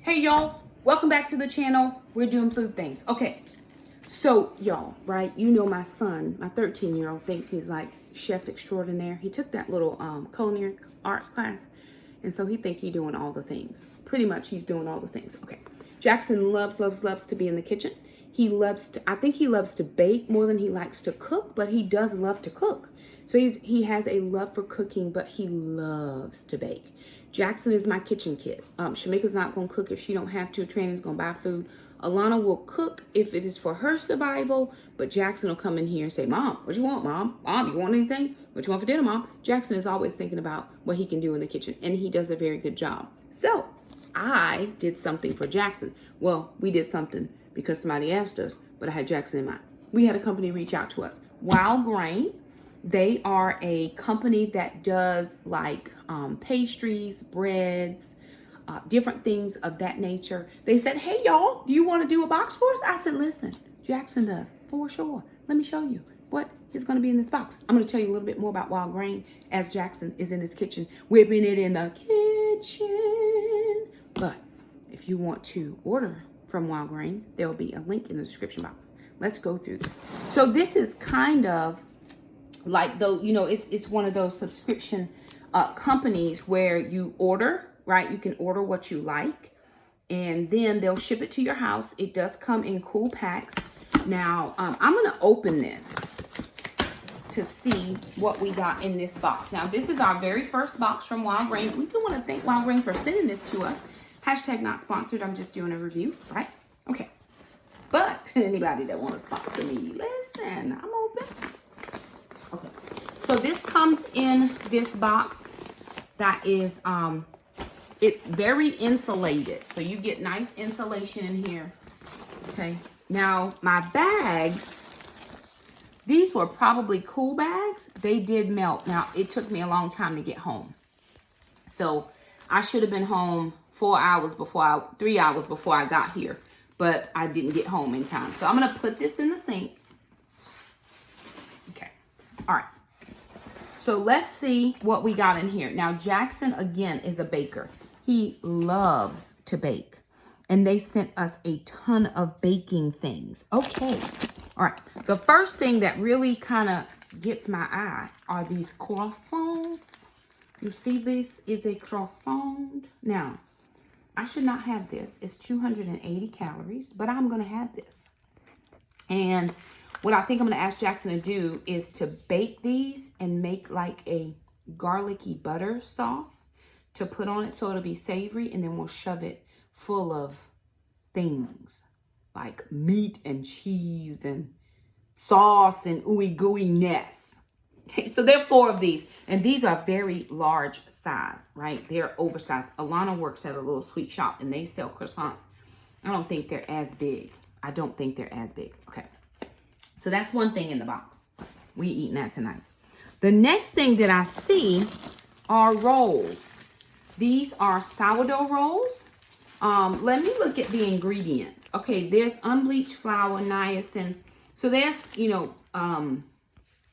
Hey y'all, welcome back to the channel. We're doing food things. Okay, so y'all, right, you know my son, my 13-year-old thinks he's like chef extraordinaire. He took that little culinary arts class, and so he think he doing all the things. Pretty much he's doing all the things. Okay, Jackson loves to be in the kitchen. He loves to, I think he loves to bake more than he likes to cook, but he does love to cook. So he has a love for cooking, but he loves to bake. Jackson is my kitchen kid. Shamika's not going to cook if she don't have to. Trina's going to buy food. Alana will cook if it is for her survival, but Jackson will come in here and say, Mom, what you want, Mom? Mom, you want anything? What you want for dinner, Mom? Jackson is always thinking about what he can do in the kitchen, and he does a very good job. So I did something for Jackson. Well, we did something because somebody asked us, but I had Jackson in mind. We had a company reach out to us, Wildgrain. They are a company that does like pastries, breads, different things of that nature. They said, hey, y'all, do you want to do a box for us? I said, listen, Jackson does, for sure. Let me show you what is going to be in this box. I'm going to tell you a little bit more about Wildgrain as Jackson is in his kitchen, whipping it in the kitchen. But if you want to order from Wildgrain, there will be a link in the description box. Let's go through this. So this is kind of like, though, you know, it's one of those subscription companies where you order, right? You can order what you like, and then they'll ship it to your house. It does come in cool packs. Now, I'm going to open this to see what we got in this box. Now, this is our very first box from Wildgrain. We do want to thank Wildgrain for sending this to us. Hashtag not sponsored. I'm just doing a review, right? Okay. But anybody that wants to sponsor me, listen, I'm open. Okay, so this comes in this box that is, it's very insulated. So you get nice insulation in here. Okay, now my bags, these were probably cool bags. They did melt. Now, it took me a long time to get home. So I should have been home 3 hours before I got here. But I didn't get home in time. So I'm going to put this in the sink. Okay. All right. So let's see what we got in here. Now, Jackson, again, is a baker. He loves to bake. And they sent us a ton of baking things. Okay. All right. The first thing that really kind of gets my eye are these croissants. You see, this is a croissant. Now, I should not have this. It's 280 calories, but I'm going to have this. And what I think I'm going to ask Jackson to do is to bake these and make like a garlicky butter sauce to put on it so it'll be savory, and then we'll shove it full of things like meat and cheese and sauce and ooey gooey-ness. Okay, so there are 4 of these, and these are very large size, right? They're oversized. Alana works at a little sweet shop, and they sell croissants. I don't think they're as big. Okay, so that's one thing in the box. We eating that tonight. The next thing that I see are rolls. These are sourdough rolls. Let me look at the ingredients. Okay, there's unbleached flour, niacin. So there's, you know,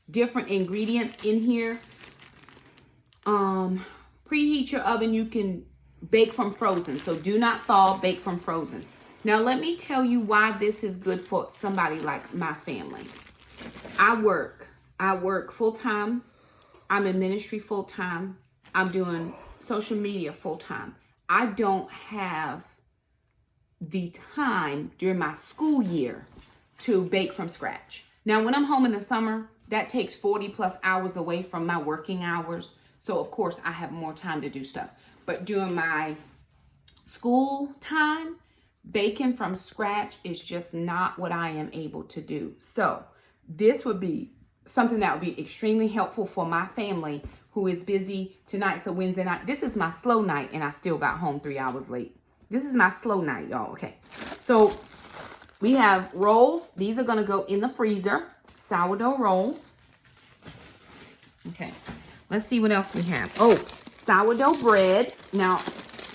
different ingredients in here. Preheat your oven. You can bake from frozen. So do not thaw, bake from frozen. Now let me tell you why this is good for somebody like my family. I work full-time. I'm in ministry full-time. I'm doing social media full-time. I don't have the time during my school year to bake from scratch. Now, when I'm home in the summer, that takes 40 plus hours away from my working hours. So of course I have more time to do stuff. But during my school time, baking from scratch is just not what I am able to do. So this would be something that would be extremely helpful for my family who is busy tonight. So Wednesday night, this is my slow night, and I still got home 3 hours late. This is my slow night, y'all. Okay. So we have rolls. These are going to go in the freezer. Sourdough rolls. Okay, let's see what else we have. Oh, sourdough bread. Now,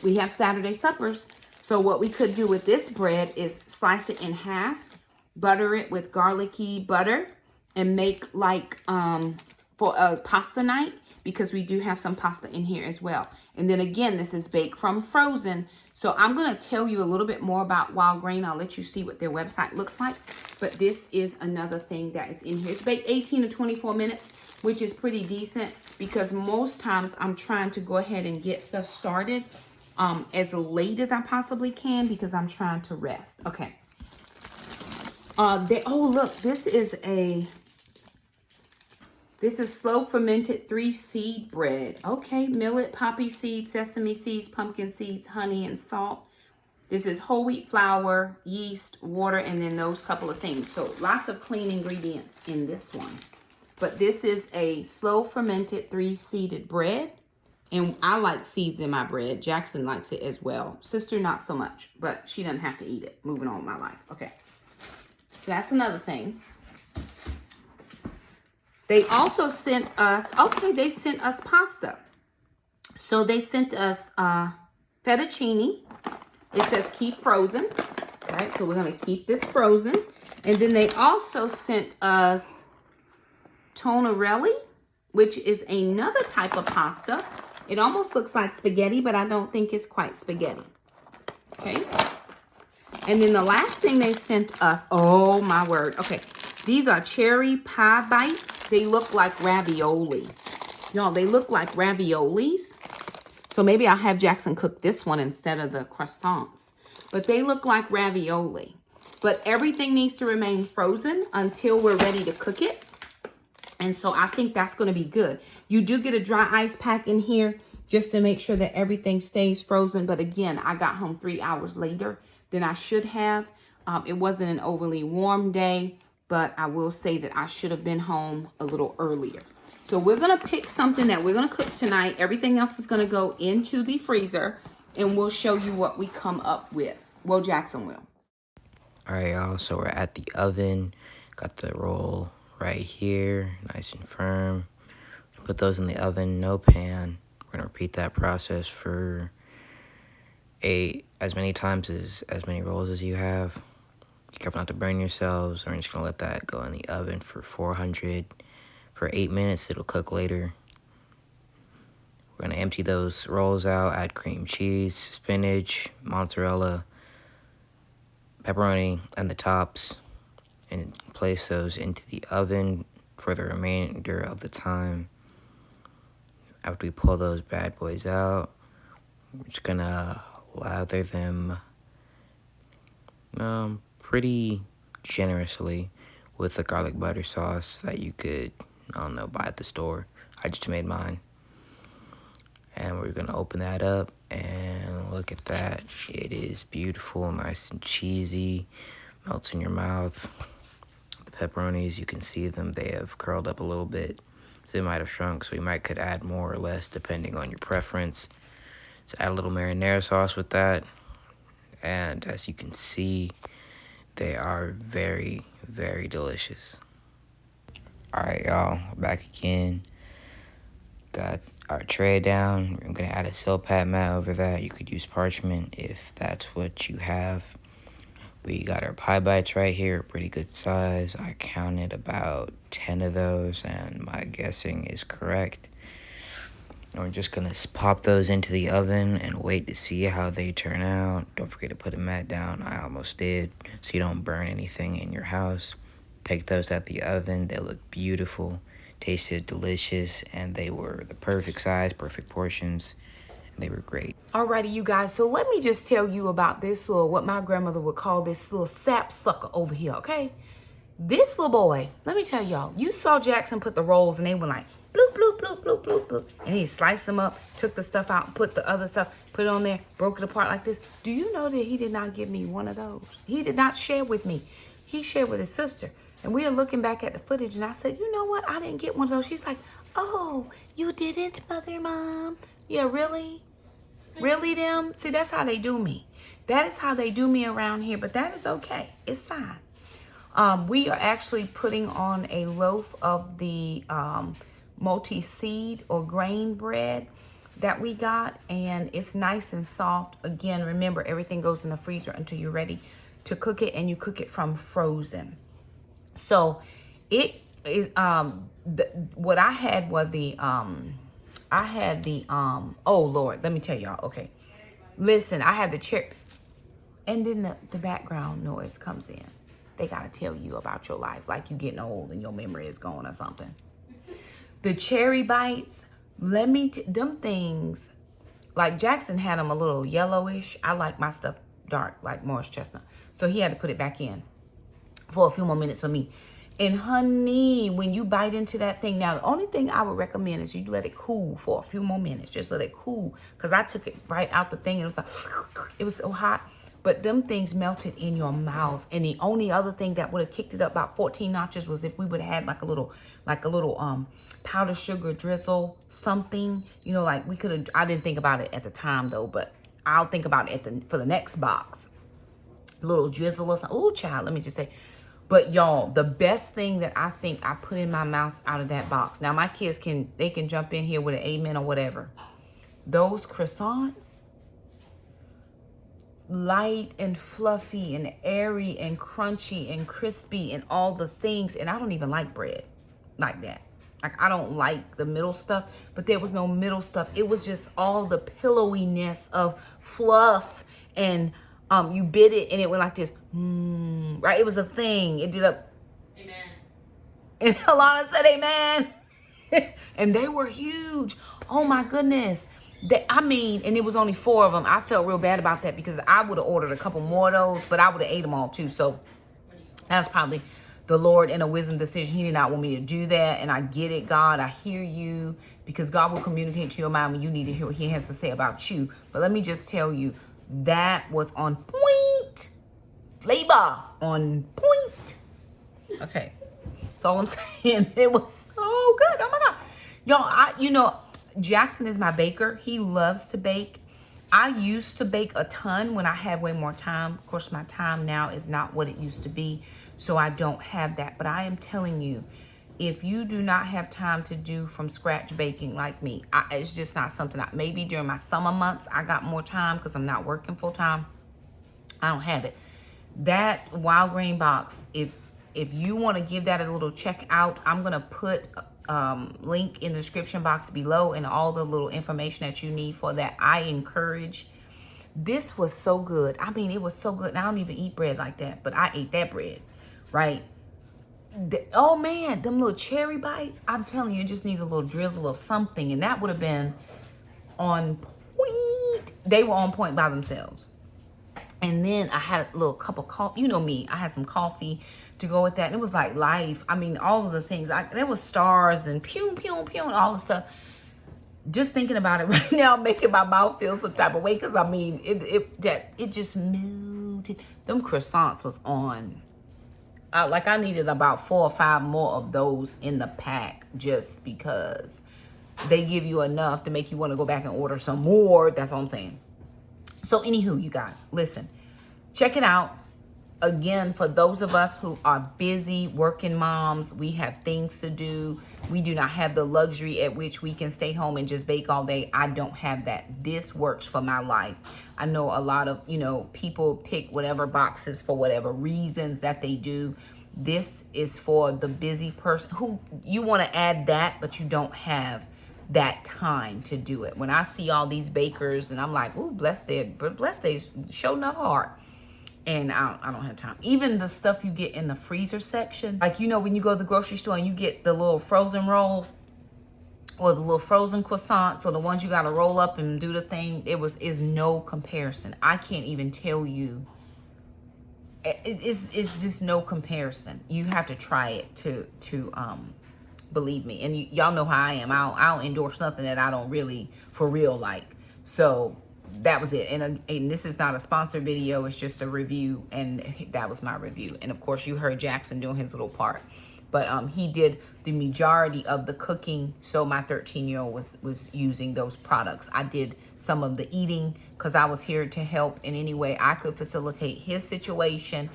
we have Saturday suppers. So what we could do with this bread is slice it in half, butter it with garlicky butter, and make like for a pasta night. because we do have some pasta in here as well. And then again, this is baked from frozen. So I'm going to tell you a little bit more about Wildgrain. I'll let you see what their website looks like. But this is another thing that is in here. It's baked 18 to 24 minutes, which is pretty decent because most times I'm trying to go ahead and get stuff started as late as I possibly can because I'm trying to rest. Okay. Oh, look, this is slow fermented 3-seed bread. Okay, millet, poppy seeds, sesame seeds, pumpkin seeds, honey, and salt. This is whole wheat flour, yeast, water, and then those couple of things. So lots of clean ingredients in this one. But this is a slow fermented 3-seeded bread. And I like seeds in my bread. Jaxon likes it as well. Sister, not so much, but she doesn't have to eat it. Moving on with my life. Okay. So that's another thing. They also sent us, they sent us pasta. So they sent us fettuccine. It says keep frozen. All right, so we're going to keep this frozen. And then they also sent us tonarelli, which is another type of pasta. It almost looks like spaghetti, but I don't think it's quite spaghetti. Okay. And then the last thing they sent us, oh my word. Okay, these are cherry pie bites. They look like ravioli. Y'all, they look like raviolis. So maybe I'll have Jaxon cook this one instead of the croissants. But they look like ravioli. But everything needs to remain frozen until we're ready to cook it. And so I think that's going to be good. You do get a dry ice pack in here just to make sure that everything stays frozen. But again, I got home 3 hours later than I should have. It wasn't an overly warm day, but I will say that I should have been home a little earlier. So we're going to pick something that we're going to cook tonight. Everything else is going to go into the freezer, and we'll show you what we come up with. Well, Jaxon will. All right, y'all, so we're at the oven. Got the roll right here, nice and firm. Put those in the oven, no pan. We're going to repeat that process for as many times as many rolls as you have. Be careful not to burn yourselves. We're just going to let that go in the oven for 400 for 8 minutes. It'll cook later. We're going to empty those rolls out, add cream cheese, spinach, mozzarella, pepperoni, and the tops, and place those into the oven for the remainder of the time. After we pull those bad boys out, we're just going to lather them pretty generously with the garlic butter sauce that you could, buy at the store. I just made mine. And we're going to open that up and look at that. It is beautiful, nice and cheesy, melts in your mouth. The pepperonis, you can see them, they have curled up a little bit. So they might have shrunk, so you could add more or less depending on your preference. So add a little marinara sauce with that. And as you can see, they are very, very delicious. All right, y'all, back again. Got our tray down. I'm going to add a silpat mat over that. You could use parchment if that's what you have. We got our pie bites right here, pretty good size. I counted about 10 of those, and my guessing is correct. And we're just going to pop those into the oven and wait to see how they turn out. Don't forget to put a mat down. I almost did, so you don't burn anything in your house. Take those out the oven. They look beautiful, tasted delicious, and they were the perfect size, perfect portions. They were great. Alrighty, you guys. So let me just tell you about this little, what my grandmother would call this little sap sucker over here, okay? This little boy, let me tell y'all, you saw Jaxon put the rolls and they were like, bloop, bloop, bloop, bloop, bloop, bloop. And he sliced them up, took the stuff out, put the other stuff, put it on there, broke it apart like this. Do you know that he did not give me one of those? He did not share with me. He shared with his sister. And we are looking back at the footage and I said, you know what? I didn't get one of those. She's like, oh, you didn't, Mom? Yeah, really? Really, them? See, that's how they do me. That is how they do me around here, but that is okay. It's fine. We are actually putting on a loaf of the multi-seed or grain bread that we got, and it's nice and soft. Again, remember, everything goes in the freezer until you're ready to cook it, and you cook it from frozen. So it is what I had were the I had the, oh Lord, let me tell y'all, okay. Listen, I had the cherry, and then the background noise comes in. They gotta tell you about your life, like you getting old and your memory is gone or something. The cherry bites, them things, like Jaxon had them a little yellowish. I like my stuff dark, like Morris chestnut. So he had to put it back in for a few more minutes for me. And honey, when you bite into that thing, now the only thing I would recommend is you let it cool for a few more minutes. Just let it cool. Because I took it right out the thing and it was like, it was so hot. But them things melted in your mouth. And the only other thing that would have kicked it up about 14 notches was if we would have had like a little powdered sugar drizzle, something. You know, like we could have, I didn't think about it at the time though, but I'll think about it for the next box. A little drizzle or something. Oh, child, let me just say. But y'all, the best thing that I think I put in my mouth out of that box. Now my kids can jump in here with an amen or whatever. Those croissants, light and fluffy and airy and crunchy and crispy and all the things. And I don't even like bread like that. Like I don't like the middle stuff, but there was no middle stuff. It was just all the pillowiness of fluff, and you bit it and it went like this, right? It was a thing. It did a amen. And Alana said amen. And they were huge. Oh my goodness. And it was only 4 of them. I felt real bad about that because I would have ordered a couple more of those, but I would have ate them all too. So that's probably the Lord in a wisdom decision. He did not want me to do that. And I get it, God. I hear you, because God will communicate to your mind when you need to hear what he has to say about you. But let me just tell you, that was on point. Flavor on point. Okay. That's all I'm saying. It was so good. Oh my God. Y'all, Jaxon is my baker. He loves to bake. I used to bake a ton when I had way more time. Of course, my time now is not what it used to be, so I don't have that. But I am telling you, if you do not have time to do from scratch baking like me, it's just not something maybe during my summer months, I got more time because I'm not working full time. I don't have it. That Wildgrain box, if you want to give that a little check out, I'm going to put link in the description box below and all the little information that you need for that. I encourage. This was so good. I mean, it was so good. And I don't even eat bread like that, but I ate that bread, right? Oh man, them little cherry bites. I'm telling you, you just need a little drizzle of something. And that would have been on point. They were on point by themselves. And then I had a little cup of coffee. You know me, I had some coffee to go with that. And it was like life. I mean, all of the things. There was stars and pew, pew, pew, and all the stuff. Just thinking about it right now, making my mouth feel some type of way. Because, I mean, it just melted. Them croissants was on. I needed about 4 or 5 more of those in the pack just because they give you enough to make you want to go back and order some more. That's all I'm saying. So anywho, you guys, listen, check it out. Again, for those of us who are busy working moms, we have things to do. We do not have the luxury at which we can stay home and just bake all day. I don't have that. This works for my life. I know a lot of, people pick whatever boxes for whatever reasons that they do. This is for the busy person who you want to add that, but you don't have that time to do it. When I see all these bakers and I'm like, ooh, bless their show enough heart. And I don't have time. Even the stuff you get in the freezer section. Like, when you go to the grocery store and you get the little frozen rolls or the little frozen croissants or the ones you got to roll up and do the thing. Is no comparison. I can't even tell you. It's just no comparison. You have to try it to believe me. And y'all know how I am. I'll endorse something that I don't really for real like. So that was it. And this is not a sponsored video. It's just a review. And that was my review. And of course, you heard Jaxon doing his little part. But he did the majority of the cooking. So my 13-year-old was using those products. I did some of the eating because I was here to help in any way I could facilitate his situation.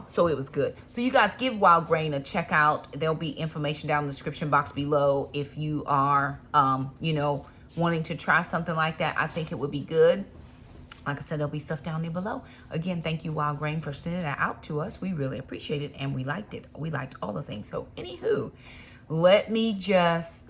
So it was good. So you guys give Wildgrain a check out. There'll be information down in the description box below if you are, wanting to try something like that. I think it would be good. Like I said, there'll be stuff down there below. Again, thank you, Wildgrain, for sending that out to us. We really appreciate it, and we liked it. We liked all the things. So, anywho, let me just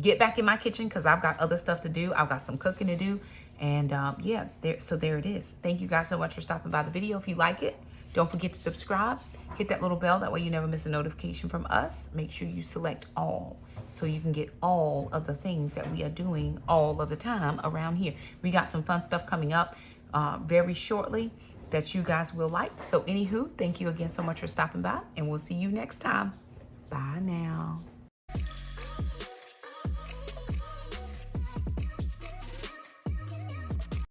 get back in my kitchen because I've got other stuff to do. I've got some cooking to do. And yeah, there it is. Thank you guys so much for stopping by the video. If you like it, don't forget to subscribe. Hit that little bell. That way you never miss a notification from us. Make sure you select all so you can get all of the things that we are doing all of the time around here. We got some fun stuff coming up very shortly that you guys will like. So anywho, thank you again so much for stopping by, and we'll see you next time. Bye now.